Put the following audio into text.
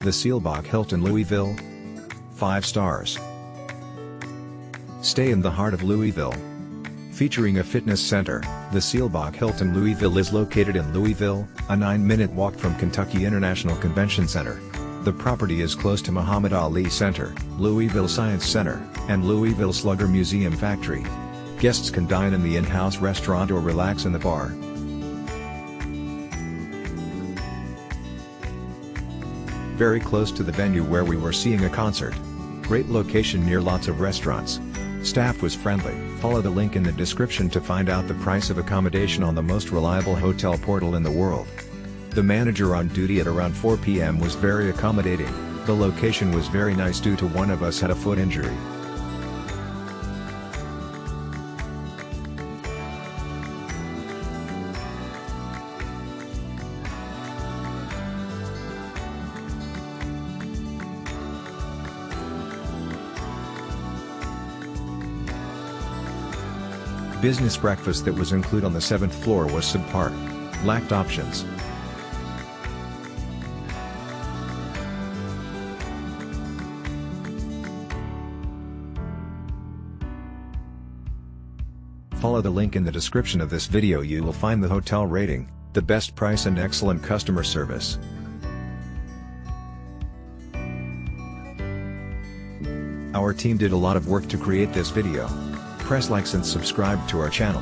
The Seelbach Hilton Louisville. 5 stars. Stay in the heart of Louisville. Featuring a fitness center, the Seelbach Hilton Louisville is located in Louisville, a 9-minute walk from Kentucky International Convention Center. The property is close to Muhammad Ali Center, Louisville Science Center, and Louisville Slugger Museum Factory. Guests can dine in the in-house restaurant or relax in the bar. Very close to the venue where we were seeing a concert. Great location near lots of restaurants. Staff was friendly. Follow the link in the description to find out the price of accommodation on the most reliable hotel portal in the world. The manager on duty at around 4 p.m. was very accommodating. The location was very nice due to one of us had a foot injury. Business breakfast that was included on the 7th floor was subpar. Lacked options. Follow the link in the description of this video. You will find the hotel rating, the best price and excellent customer service. Our team did a lot of work to create this video. Press likes and subscribe to our channel.